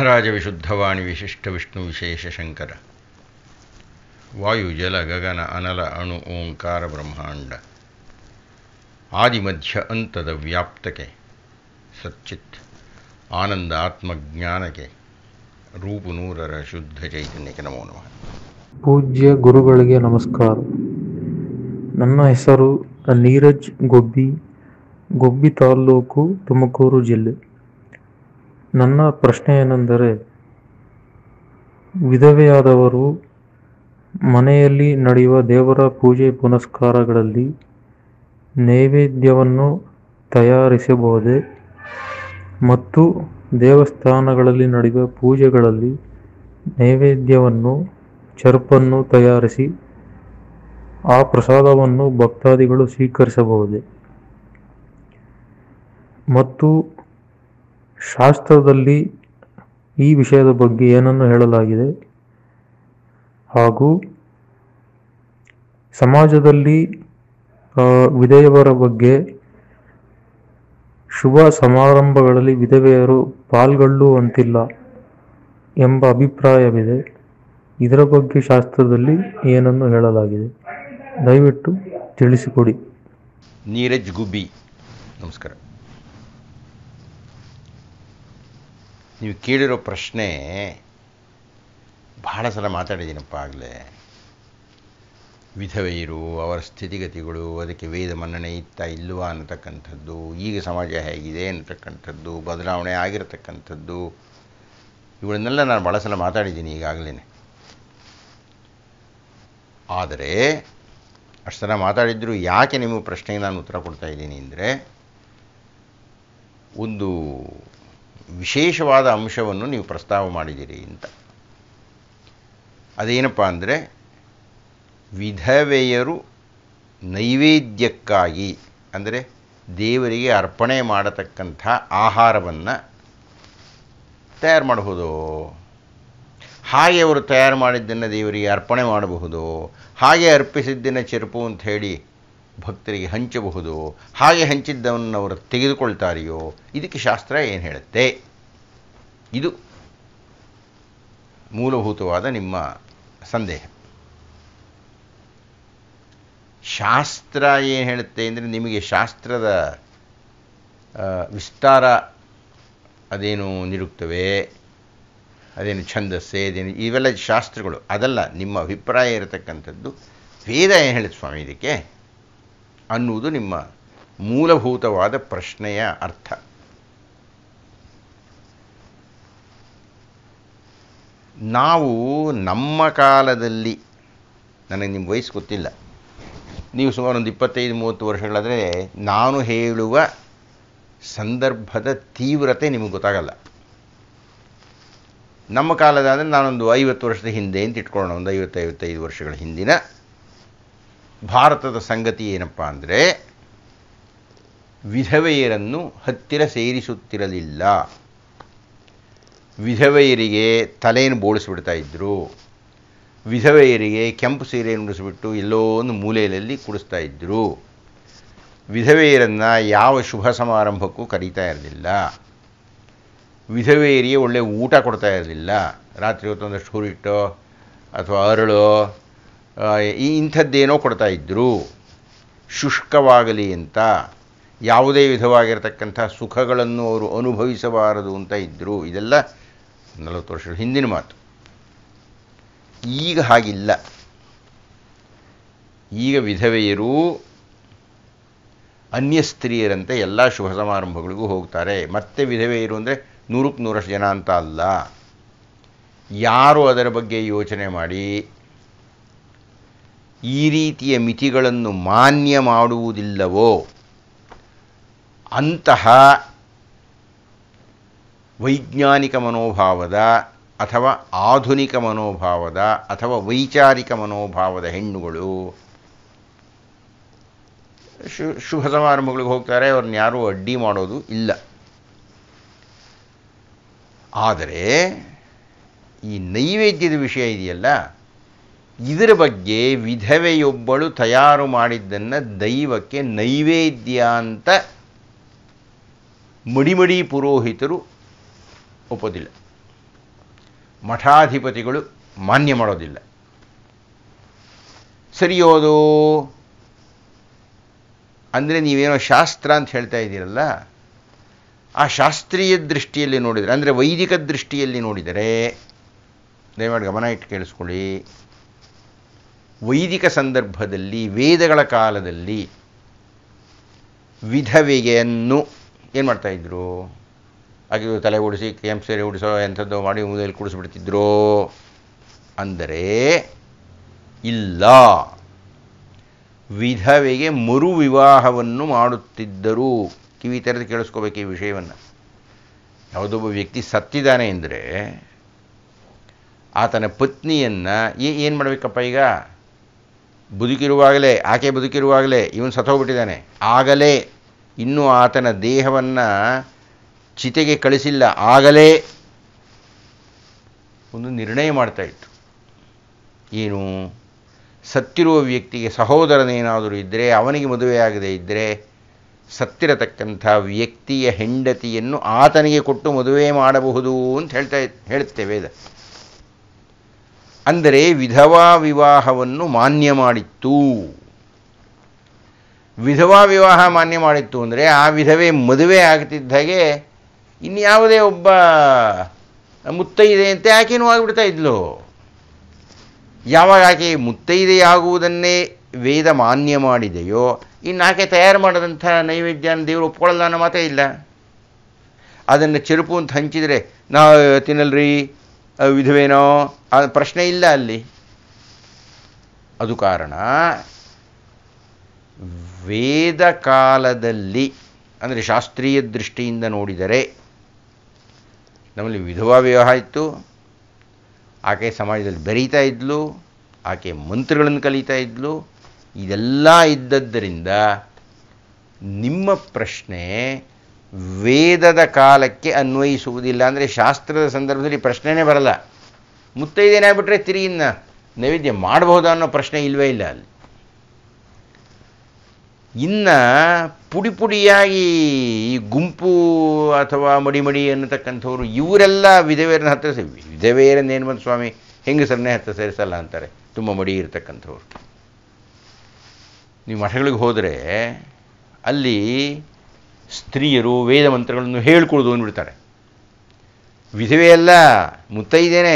ವಾದಿರಾಜ ವಿಶುದ್ಧವಾಣಿ ವಿಶಿಷ್ಟ ವಿಷ್ಣು ವಿಶೇಷ ಶಂಕರ ವಾಯು ಜಲ ಗಗನ ಅನಲ ಅಣು ಓಂಕಾರ ಬ್ರಹ್ಮಾಂಡ ಆದಿಮಧ್ಯ ಅಂತದ ವ್ಯಾಪ್ತಕ್ಕೆ ಸಚ್ಚಿತ್ ಆನಂದ ಆತ್ಮಜ್ಞಾನಕ್ಕೆ ರೂಪು ನೂರರ ಶುದ್ಧ ಚೈತನ್ಯಕ್ಕೆ ನಮೋ ನಮಃ. ಪೂಜ್ಯ ಗುರುಗಳಿಗೆ ನಮಸ್ಕಾರ. ನನ್ನ ಹೆಸರು ನೀರಜ್ ಗೊಬ್ಬಿ ತಾಲ್ಲೂಕು, ತುಮಕೂರು ಜಿಲ್ಲೆ. ನನ್ನ ಪ್ರಶ್ನೆ ಏನೆಂದರೆ, ವಿಧವೆಯಾದವರು ಮನೆಯಲ್ಲಿ ನಡೆಯುವ ದೇವರ ಪೂಜೆ ಪುನಸ್ಕಾರಗಳಲ್ಲಿ ನೈವೇದ್ಯವನ್ನು ತಯಾರಿಸಬಹುದೇ ಮತ್ತು ದೇವಸ್ಥಾನಗಳಲ್ಲಿ ನಡೆಯುವ ಪೂಜೆಗಳಲ್ಲಿ ನೈವೇದ್ಯವನ್ನು ಚರ್ಪನ್ನು ತಯಾರಿಸಿ ಆ ಪ್ರಸಾದವನ್ನು ಭಕ್ತಾದಿಗಳು ಸ್ವೀಕರಿಸಬಹುದೇ ಮತ್ತು ಶಾಸ್ತ್ರದಲ್ಲಿ ಈ ವಿಷಯದ ಬಗ್ಗೆ ಏನನ್ನು ಹೇಳಲಾಗಿದೆ ಹಾಗೂ ಸಮಾಜದಲ್ಲಿ ವಿಧವೆಯರ ಬಗ್ಗೆ ಶುಭ ಸಮಾರಂಭಗಳಲ್ಲಿ ವಿಧವೆಯರು ಪಾಲ್ಗೊಳ್ಳುವಂತಿಲ್ಲ ಎಂಬ ಅಭಿಪ್ರಾಯವಿದೆ. ಇದರ ಬಗ್ಗೆ ಶಾಸ್ತ್ರದಲ್ಲಿ ಏನನ್ನು ಹೇಳಲಾಗಿದೆ, ದಯವಿಟ್ಟು ತಿಳಿಸಿಕೊಡಿ. ನೀರಜ್ ಗುಬ್ಬಿ, ನಮಸ್ಕಾರ. ನೀವು ಕೇಳಿರೋ ಪ್ರಶ್ನೆ ಬಹಳ ಸಲ ಮಾತಾಡಿದ್ದೀನಪ್ಪ ಆಗಲೇ. ವಿಧವೆಯರು, ಅವರ ಸ್ಥಿತಿಗತಿಗಳು, ಅದಕ್ಕೆ ವೇದ ಮನ್ನಣೆ ಇತ್ತ ಇಲ್ವಾ ಅನ್ನತಕ್ಕಂಥದ್ದು, ಈಗ ಸಮಾಜ ಹೇಗಿದೆ ಅನ್ನತಕ್ಕಂಥದ್ದು, ಬದಲಾವಣೆ ಆಗಿರತಕ್ಕಂಥದ್ದು, ಇವುಗಳನ್ನೆಲ್ಲ ನಾನು ಭಾಳ ಸಲ ಮಾತಾಡಿದ್ದೀನಿ ಈಗಾಗಲೇ. ಆದರೆ ಅಷ್ಟು ಸಲ ಮಾತಾಡಿದ್ರು ಯಾಕೆ ನಿಮ್ಮ ಪ್ರಶ್ನೆಗೆ ನಾನು ಉತ್ತರ ಕೊಡ್ತಾ ಇದ್ದೀನಿ ಅಂದರೆ, ಒಂದು ವಿಶೇಷವಾದ ಅಂಶವನ್ನು ನೀವು ಪ್ರಸ್ತಾವ ಮಾಡಿದ್ದೀರಿ ಅಂತ. ಅದೇನಪ್ಪ ಅಂದರೆ, ವಿಧವೆಯರು ನೈವೇದ್ಯಕ್ಕಾಗಿ ಅಂದರೆ ದೇವರಿಗೆ ಅರ್ಪಣೆ ಮಾಡತಕ್ಕಂಥ ಆಹಾರವನ್ನು ತಯಾರು ಮಾಡಬಹುದು, ಹಾಗೆ ಅವರು ತಯಾರು ಮಾಡಿದ್ದನ್ನು ದೇವರಿಗೆ ಅರ್ಪಣೆ ಮಾಡಬಹುದು, ಹಾಗೆ ಅರ್ಪಿಸಿದ್ದನ್ನು ಚೆರುಪು ಅಂತ ಹೇಳಿ ಭಕ್ತರಿಗೆ ಹಂಚಬಹುದು, ಹಾಗೆ ಹಂಚಿದ್ದವನ್ನು ಅವರು ತೆಗೆದುಕೊಳ್ತಾರೆಯೋ, ಇದಕ್ಕೆ ಶಾಸ್ತ್ರ ಏನು ಹೇಳುತ್ತೆ? ಇದು ಮೂಲಭೂತವಾದ ನಿಮ್ಮ ಸಂದೇಹ. ಶಾಸ್ತ್ರ ಏನು ಹೇಳುತ್ತೆ ಅಂದರೆ, ನಿಮಗೆ ಶಾಸ್ತ್ರದ ವಿಸ್ತಾರ ಅದೇನು ನಿರುಕ್ತವೆ, ಅದೇನು ಛಂದಸ್ಸೆ, ಅದೇನು ಇವೆಲ್ಲ ಶಾಸ್ತ್ರಗಳು ಅದಲ್ಲ. ನಿಮ್ಮ ಅಭಿಪ್ರಾಯ ಇರತಕ್ಕಂಥದ್ದು ವೇದ ಏನು ಹೇಳುತ್ತೆ ಸ್ವಾಮಿ ಇದಕ್ಕೆ ಅನ್ನುವುದು ನಿಮ್ಮ ಮೂಲಭೂತವಾದ ಪ್ರಶ್ನೆಯ ಅರ್ಥ. ನಾವು ನಮ್ಮ ಕಾಲದಲ್ಲಿ, ನನಗೆ ನಿಮ್ಮ ವಯಸ್ಸು ಗೊತ್ತಿಲ್ಲ, ನೀವು ಸುಮಾರು ಒಂದು 25-30 ವರ್ಷಗಳಾದರೆ ನಾನು ಹೇಳುವ ಸಂದರ್ಭದ ತೀವ್ರತೆ ನಿಮಗೆ ಗೊತ್ತಾಗಲ್ಲ. ನಮ್ಮ ಕಾಲದಾದರೆ ನಾನೊಂದು 50 ವರ್ಷದ ಹಿಂದೆ ಅಂತ ಇಟ್ಕೊಳ್ಳೋಣ, ಒಂದು 50-55 ವರ್ಷಗಳ ಹಿಂದಿನ ಭಾರತದ ಸಂಗತಿ ಏನಪ್ಪ ಅಂದರೆ, ವಿಧವೆಯರನ್ನು ಹತ್ತಿರ ಸೇರಿಸುತ್ತಿರಲಿಲ್ಲ. ವಿಧವೆಯರಿಗೆ ತಲೆಯನ್ನು ಬೋಳಿಸ್ಬಿಡ್ತಾ ಇದ್ದರು, ವಿಧವೆಯರಿಗೆ ಕೆಂಪು ಸೀರೆಯನ್ನು ಉಡಿಸ್ಬಿಟ್ಟು ಎಲ್ಲೋ ಒಂದು ಮೂಲೆಯಲ್ಲಿ ಕುಡಿಸ್ತಾ ಇದ್ದರು, ವಿಧವೆಯರನ್ನು ಯಾವ ಶುಭ ಸಮಾರಂಭಕ್ಕೂ ಕರೀತಾ ಇರಲಿಲ್ಲ, ವಿಧವೆಯರಿಗೆ ಒಳ್ಳೆಯ ಊಟ ಕೊಡ್ತಾ ಇರಲಿಲ್ಲ. ರಾತ್ರಿ ಹೊತ್ತೊಂದಷ್ಟು ಹುರಿಟ್ಟೋ ಅಥವಾ ಅರಳೋ ಇಂಥದ್ದೇನೋ ಕೊಡ್ತಾ ಇದ್ದರು. ಶುಷ್ಕವಾಗಲಿ ಅಂತ ಯಾವುದೇ ವಿಧವಾಗಿರತಕ್ಕಂಥ ಸುಖಗಳನ್ನು ಅವರು ಅನುಭವಿಸಬಾರದು ಅಂತ ಇದ್ದರು. ಇದೆಲ್ಲ 40 ವರ್ಷಗಳ ಹಿಂದಿನ ಮಾತು. ಈಗ ಹಾಗಿಲ್ಲ. ಈಗ ವಿಧವೆಯರು ಅನ್ಯ ಸ್ತ್ರೀಯರಂತೆ ಎಲ್ಲ ಶುಭ ಸಮಾರಂಭಗಳಿಗೂ ಹೋಗ್ತಾರೆ. ಮತ್ತೆ ವಿಧವೆಯರು ಅಂದರೆ 100ಕ್ಕೆ 100 ಜನ ಅಂತ ಅಲ್ಲ. ಯಾರು ಅದರ ಬಗ್ಗೆ ಯೋಚನೆ ಮಾಡಿ ಈ ರೀತಿಯ ಮಿತಿಗಳನ್ನು ಮಾನ್ಯ ಮಾಡುವುದಿಲ್ಲವೋ ಅಂತಹ ವೈಜ್ಞಾನಿಕ ಮನೋಭಾವದ ಅಥವಾ ಆಧುನಿಕ ಮನೋಭಾವದ ಅಥವಾ ವೈಚಾರಿಕ ಮನೋಭಾವದ ಹೆಣ್ಣುಗಳು ಶುಭ ಸಮಾರಂಭಗಳಿಗೆ ಹೋಗ್ತಾರೆ. ಅವ್ರನ್ನ ಯಾರೂ ಅಡ್ಡಿ ಮಾಡೋದು ಇಲ್ಲ. ಆದರೆ ಈ ನೈವೇದ್ಯದ ವಿಷಯ ಇದೆಯಲ್ಲ, ಇದರ ಬಗ್ಗೆ ವಿಧವೆಯೊಬ್ಬಳು ತಯಾರು ಮಾಡಿದ್ದನ್ನು ದೈವಕ್ಕೆ ನೈವೇದ್ಯ ಅಂತ ಮಡಿಮಡಿ ಪುರೋಹಿತರು ಒಪ್ಪೋದಿಲ್ಲ. ಮಠಾಧಿಪತಿಗಳು ಮಾನ್ಯ ಮಾಡೋದಿಲ್ಲ. ಸರಿಯೋದು ಅಂದರೆ ನೀವೇನೋ ಶಾಸ್ತ್ರ ಅಂತ ಹೇಳ್ತಾ ಇದ್ದೀರಲ್ಲ, ಆ ಶಾಸ್ತ್ರೀಯ ದೃಷ್ಟಿಯಲ್ಲಿ ನೋಡಿದರೆ, ಅಂದರೆ ವೈದಿಕ ದೃಷ್ಟಿಯಲ್ಲಿ ನೋಡಿದರೆ, ದಯಮಾಡಿ ಗಮನ ಇಟ್ಟು ಕೇಳಿಸ್ಕೊಳ್ಳಿ, ವೈದಿಕ ಸಂದರ್ಭದಲ್ಲಿ ವೇದಗಳ ಕಾಲದಲ್ಲಿ ವಿಧವೆಯನ್ನು ಏನು ಮಾಡ್ತಾಯಿದ್ರು? ಹಾಗೆ ತಲೆ ಉಡಿಸಿ ಕೆಂಪು ಸೀರೆ ಉಡಿಸೋ ಎಂಥದ್ದು ಮಾಡಿ ಮೂಲೆಯಲ್ಲಿ ಕುಡಿಸ್ಬಿಡ್ತಿದ್ರು ಅಂದರೆ ಇಲ್ಲ. ವಿಧವೆಗೆ ಮರು ವಿವಾಹವನ್ನು ಮಾಡುತ್ತಿದ್ದರು. ಕಿವಿ ತೆರೆದು ಕೇಳಿಸ್ಕೋಬೇಕು ಈ ವಿಷಯವನ್ನು. ಯಾವುದೊಬ್ಬ ವ್ಯಕ್ತಿ ಸತ್ತಿದ್ದಾನೆ ಅಂದರೆ ಆತನ ಪತ್ನಿಯನ್ನು ಏನು ಮಾಡಬೇಕಪ್ಪ? ಈಗ ಬದುಕಿರುವಾಗಲೇ, ಆಕೆ ಬದುಕಿರುವಾಗಲೇ, ಇವನು ಸತ್ತೋಗ್ಬಿಟ್ಟಿದ್ದಾನೆ, ಆಗಲೇ ಇನ್ನೂ ಆತನ ದೇಹವನ್ನು ಚಿತೆಗೆ ಕಳಿಸಿಲ್ಲ, ಆಗಲೇ ಒಂದು ನಿರ್ಣಯ ಮಾಡ್ತಾಯಿತ್ತು. ಏನು? ಸತ್ತಿರುವ ವ್ಯಕ್ತಿಗೆ ಸಹೋದರನೇನಾದರೂ ಇದ್ದರೆ, ಅವನಿಗೆ ಮದುವೆಯಾಗದೇ ಇದ್ದರೆ, ಸತ್ತಿರತಕ್ಕಂಥ ವ್ಯಕ್ತಿಯ ಹೆಂಡತಿಯನ್ನು ಆತನಿಗೆ ಕೊಟ್ಟು ಮದುವೆ ಮಾಡಬಹುದು ಅಂತ ಹೇಳುತ್ತೆ ವೇದ. ಅಂದರೆ ವಿಧವಾ ವಿವಾಹವನ್ನು ಮಾನ್ಯ ಮಾಡಿತ್ತು. ವಿಧವಾ ವಿವಾಹ ಮಾನ್ಯ ಮಾಡಿತ್ತು ಅಂದರೆ ಆ ವಿಧವೆ ಮದುವೆ ಆಗ್ತಿದ್ದ ಹಾಗೆ ಇನ್ಯಾವುದೇ ಒಬ್ಬ ಮುತ್ತೈದೆಯಂತೆ ಆಕೆನೂ ಆಗಿಬಿಡ್ತಾ ಇದ್ಲು. ಯಾವಾಗ ಆಕೆ ಮುತ್ತೈದೆಯಾಗುವುದನ್ನೇ ವೇದ ಮಾನ್ಯ ಮಾಡಿದೆಯೋ, ಇನ್ನು ಆಕೆ ತಯಾರು ಮಾಡಿದಂಥ ನೈವೇದ್ಯನ ದೇವರು ಒಪ್ಕೊಳ್ಳಲ್ಲ ಅನ್ನೋ ಮಾತೇ ಇಲ್ಲ. ಅದನ್ನು ಚೆರುಪು ಅಂತ ಹಂಚಿದರೆ ನಾವು ತಿನ್ನಲ್ರಿ ವಿಧವೇನೋ ಆ ಪ್ರಶ್ನೆ ಇಲ್ಲ ಅಲ್ಲಿ. ಅದು ಕಾರಣ ವೇದ ಕಾಲದಲ್ಲಿ, ಅಂದರೆ ಶಾಸ್ತ್ರೀಯ ದೃಷ್ಟಿಯಿಂದ ನೋಡಿದರೆ ನಮ್ಮಲ್ಲಿ ವಿಧವಾ ವಿವಾಹ ಇತ್ತು. ಆಕೆ ಸಮಾಜದಲ್ಲಿ ಬೆರೀತಾ ಇದ್ಲು, ಆಕೆ ಮಂತ್ರಗಳನ್ನು ಕಲಿತಾ ಇದ್ಲು. ಇದೆಲ್ಲ ಇದ್ದದ್ದರಿಂದ ನಿಮ್ಮ ಪ್ರಶ್ನೆ ವೇದದ ಕಾಲಕ್ಕೆ ಅನ್ವಯಿಸುವುದಿಲ್ಲ. ಅಂದರೆ ಶಾಸ್ತ್ರದ ಸಂದರ್ಭದಲ್ಲಿ ಪ್ರಶ್ನೆನೇ ಬರಲ್ಲ. ಮುತ್ತೈದೇನಾಗ್ಬಿಟ್ರೆ ತಿರುಗಿನ್ನ ನೈವೇದ್ಯ ಮಾಡಬಹುದಾ ಅನ್ನೋ ಪ್ರಶ್ನೆ ಇಲ್ಲವೇ ಇಲ್ಲ ಅಲ್ಲಿ. ಇನ್ನು ಪುಡಿ ಪುಡಿಯಾಗಿ ಈ ಗುಂಪು ಅಥವಾ ಮಡಿ ಅನ್ನತಕ್ಕಂಥವ್ರು ಇವರೆಲ್ಲ ವಿಧವೆಯರನ್ನ ಹತ್ತಿರ ವಿಧವೆಯರನ್ನೇನು ಬಂದು ಸ್ವಾಮಿ ಹೆಂಗಸರನ್ನೇ ಹತ್ತಿರ ಸೇರಿಸಲ್ಲ ಅಂತಾರೆ, ತುಂಬ ಮಡಿ ಇರತಕ್ಕಂಥವ್ರು. ನೀವು ಮಠಗಳಿಗೆ ಹೋದರೆ ಅಲ್ಲಿ ಸ್ತ್ರೀಯರು ವೇದ ಮಂತ್ರಗಳನ್ನು ಹೇಳ್ಕೊಳ್ದು ಅಂದ್ಬಿಡ್ತಾರೆ. ವಿಧವೆಯಲ್ಲ ಮುತ್ತೈದೇನೆ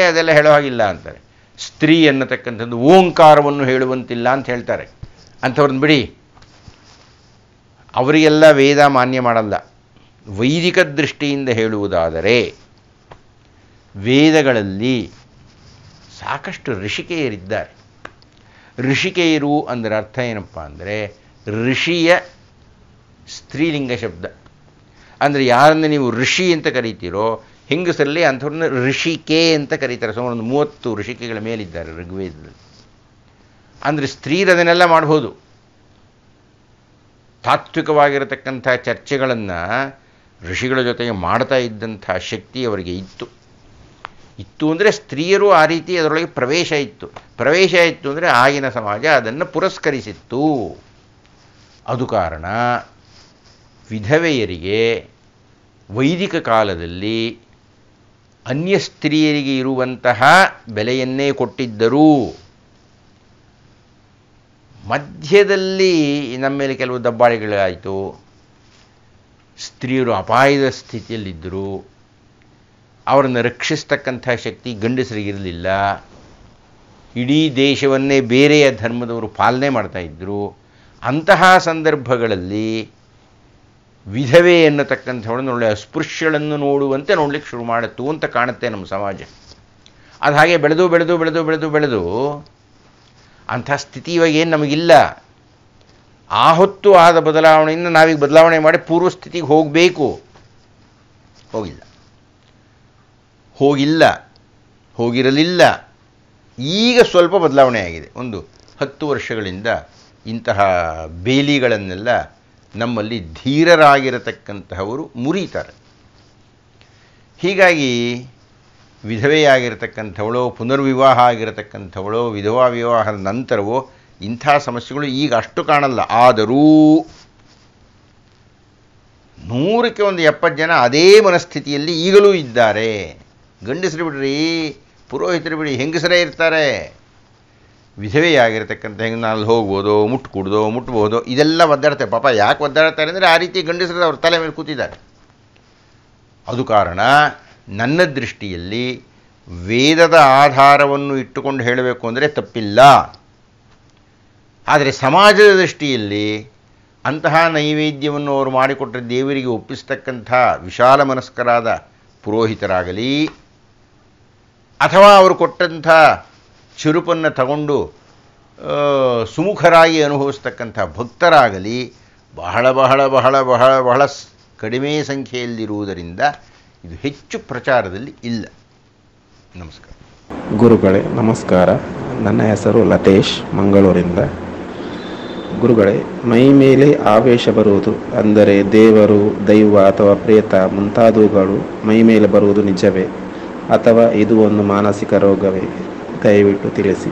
ಅದೆಲ್ಲ ಹೇಳೋ ಹಾಗಿಲ್ಲ ಅಂತಾರೆ. ಸ್ತ್ರೀ ಅನ್ನತಕ್ಕಂಥದ್ದು ಓಂಕಾರವನ್ನು ಹೇಳುವಂತಿಲ್ಲ ಅಂತ ಹೇಳ್ತಾರೆ. ಅಂಥವ್ರನ್ನ ಬಿಡಿ, ಅವರಿಗೆಲ್ಲ ವೇದ ಮಾನ್ಯ ಮಾಡಲ್ಲ. ವೈದಿಕ ದೃಷ್ಟಿಯಿಂದ ಹೇಳುವುದಾದರೆ ವೇದಗಳಲ್ಲಿ ಸಾಕಷ್ಟು ಋಷಿಕೆಯರಿದ್ದಾರೆ. ಋಷಿಕೆಯರು ಅಂದರೆ ಅರ್ಥ ಏನಪ್ಪ ಅಂದರೆ ಋಷಿಯ ಸ್ತ್ರೀಲಿಂಗ ಶಬ್ದ. ಅಂದರೆ ಯಾರನ್ನು ನೀವು ಋಷಿ ಅಂತ ಕರೀತೀರೋ ಹೆಂಗಸರಲ್ಲಿ ಅಂಥವ್ರನ್ನ ಋಷಿಕೆ ಅಂತ ಕರೀತಾರೆ. ಸುಮಾರು ಒಂದು 30 ಋಷಿಕೆಗಳ ಮೇಲಿದ್ದಾರೆ ಋಗ್ವೇದದಲ್ಲಿ. ಅಂದರೆ ಸ್ತ್ರೀರು ಅದನ್ನೆಲ್ಲ ಮಾಡ್ಬೋದು. ತಾತ್ವಿಕವಾಗಿರತಕ್ಕಂಥ ಚರ್ಚೆಗಳನ್ನು ಋಷಿಗಳ ಜೊತೆಗೆ ಮಾಡ್ತಾ ಇದ್ದಂಥ ಶಕ್ತಿ ಅವರಿಗೆ ಇತ್ತು. ಅಂದರೆ ಸ್ತ್ರೀಯರು ಆ ರೀತಿ ಅದರೊಳಗೆ ಪ್ರವೇಶ ಇತ್ತು ಅಂದರೆ ಆಗಿನ ಸಮಾಜ ಅದನ್ನು ಪುರಸ್ಕರಿಸಿತ್ತು. ಅದು ಕಾರಣ ವಿಧವೆಯರಿಗೆ ವೈದಿಕ ಕಾಲದಲ್ಲಿ ಅನ್ಯ ಸ್ತ್ರೀಯರಿಗೆ ಇರುವಂತಹ ಬೆಲೆಯನ್ನೇ ಕೊಟ್ಟಿದ್ದರು. ಮಧ್ಯದಲ್ಲಿ ನಮ್ಮ ಮೇಲೆ ಕೆಲವು ದಬ್ಬಾಳಿಗಳಾಯಿತು. ಸ್ತ್ರೀಯರು ಅಪಾಯದ ಸ್ಥಿತಿಯಲ್ಲಿದ್ದರು. ಅವರನ್ನು ರಕ್ಷಿಸ್ತಕ್ಕಂಥ ಶಕ್ತಿ ಗಂಡಸರಿಗಿರಲಿಲ್ಲ. ಇಡೀ ದೇಶವನ್ನೇ ಬೇರೆಯ ಧರ್ಮದವರು ಪಾಲನೆ ಮಾಡ್ತಾಯಿದ್ರು. ಅಂತಹ ಸಂದರ್ಭಗಳಲ್ಲಿ ವಿಧವೆ ಎನ್ನತಕ್ಕಂಥವಳನ್ನು ಒಳ್ಳೆಯ ಅಸ್ಪೃಶ್ಯಗಳನ್ನು ನೋಡುವಂತೆ ನೋಡಲಿಕ್ಕೆ ಶುರು ಮಾಡುತ್ತು ಅಂತ ಕಾಣುತ್ತೆ ನಮ್ಮ ಸಮಾಜ. ಅದು ಹಾಗೆ ಬೆಳೆದು ಅಂಥ ಸ್ಥಿತಿ ಇವಾಗ ಏನು ನಮಗಿಲ್ಲ. ಆ ಹೊತ್ತು ಆದ ಬದಲಾವಣೆಯಿಂದ ನಾವೀಗ ಬದಲಾವಣೆ ಮಾಡಿ ಪೂರ್ವ ಸ್ಥಿತಿಗೆ ಹೋಗಿರಲಿಲ್ಲ. ಈಗ ಸ್ವಲ್ಪ ಬದಲಾವಣೆ ಆಗಿದೆ. ಒಂದು 10 ವರ್ಷಗಳಿಂದ ಇಂತಹ ಬೇಲಿಗಳನ್ನೆಲ್ಲ ನಮ್ಮಲ್ಲಿ ಧೀರರಾಗಿರತಕ್ಕಂತಹವರು ಮುರಿತಾರೆ. ಹೀಗಾಗಿ ವಿಧವೆಯಾಗಿರತಕ್ಕಂಥವಳೋ ಪುನರ್ವಿವಾಹ ಆಗಿರತಕ್ಕಂಥವಳೋ ವಿಧವಾ ವಿವಾಹದ ನಂತರವೋ ಇಂಥ ಸಮಸ್ಯೆಗಳು ಈಗ ಅಷ್ಟು ಕಾಣಲ್ಲ. ಆದರೂ 100ಕ್ಕೆ 70 ಜನ ಅದೇ ಮನಸ್ಥಿತಿಯಲ್ಲಿ ಈಗಲೂ ಇದ್ದಾರೆ. ಗಂಡಸರು ಬಿಡ್ರಿ, ಪುರೋಹಿತರು ಬಿಡಿ, ಹೆಂಗಸರೇ ಇರ್ತಾರೆ. ವಿಧವೆಯಾಗಿರ್ತಕ್ಕಂಥ ಹೆಂಗೆ ಅಲ್ಲಿ ಹೋಗ್ಬೋದು, ಮುಟ್ಬೋದು, ಇದೆಲ್ಲ ಒದ್ದಾಡ್ತಾರೆ. ಪಾಪ ಯಾಕೆ ಒದ್ದಾಡ್ತಾರೆ ಅಂದರೆ ಆ ರೀತಿ ಗಂಡಸರು ಅವ್ರ ತಲೆ ಮೇಲೆ ಕೂತಿದ್ದಾರೆ. ಅದು ಕಾರಣ. ನನ್ನ ದೃಷ್ಟಿಯಲ್ಲಿ ವೇದದ ಆಧಾರವನ್ನು ಇಟ್ಟುಕೊಂಡು ಹೇಳಬೇಕು ಅಂದರೆ ತಪ್ಪಿಲ್ಲ. ಆದರೆ ಸಮಾಜದ ದೃಷ್ಟಿಯಲ್ಲಿ ಅಂತಹ ನೈವೇದ್ಯವನ್ನು ಅವರು ಮಾಡಿಕೊಟ್ಟರೆ ದೇವರಿಗೆ ಒಪ್ಪಿಸ್ತಕ್ಕಂಥ ವಿಶಾಲ ಮನಸ್ಕರಾದ ಪುರೋಹಿತರಾಗಲಿ ಅಥವಾ ಅವರು ಕೊಟ್ಟಂಥ ಚುರುಪನ್ನು ತಗೊಂಡು ಸುಮುಖರಾಗಿ ಅನುಭವಿಸ್ತಕ್ಕಂಥ ಭಕ್ತರಾಗಲಿ ಬಹಳ ಬಹಳ ಬಹಳ ಬಹಳ ಬಹಳ ಕಡಿಮೆ ಸಂಖ್ಯೆಯಲ್ಲಿರುವುದರಿಂದ ಇದು ಹೆಚ್ಚು ಪ್ರಚಾರದಲ್ಲಿ ಇಲ್ಲ. ನಮಸ್ಕಾರ. ಗುರುಗಳೇ ನಮಸ್ಕಾರ. ನನ್ನ ಹೆಸರು ಲತೇಶ್, ಮಂಗಳೂರಿಂದ. ಗುರುಗಳೇ, ಮೈ ಮೇಲೆ ಆವೇಶ ಬರುವುದು ಅಂದರೆ ದೇವರು, ದೈವ ಅಥವಾ ಪ್ರೇತ ಮುಂತಾದವುಗಳು ಮೈ ಮೇಲೆ ಬರುವುದು ನಿಜವೇ ಅಥವಾ ಇದು ಒಂದು ಮಾನಸಿಕ ರೋಗವೇ? ದಯವಿಟ್ಟು ತಿಳಿಸಿ.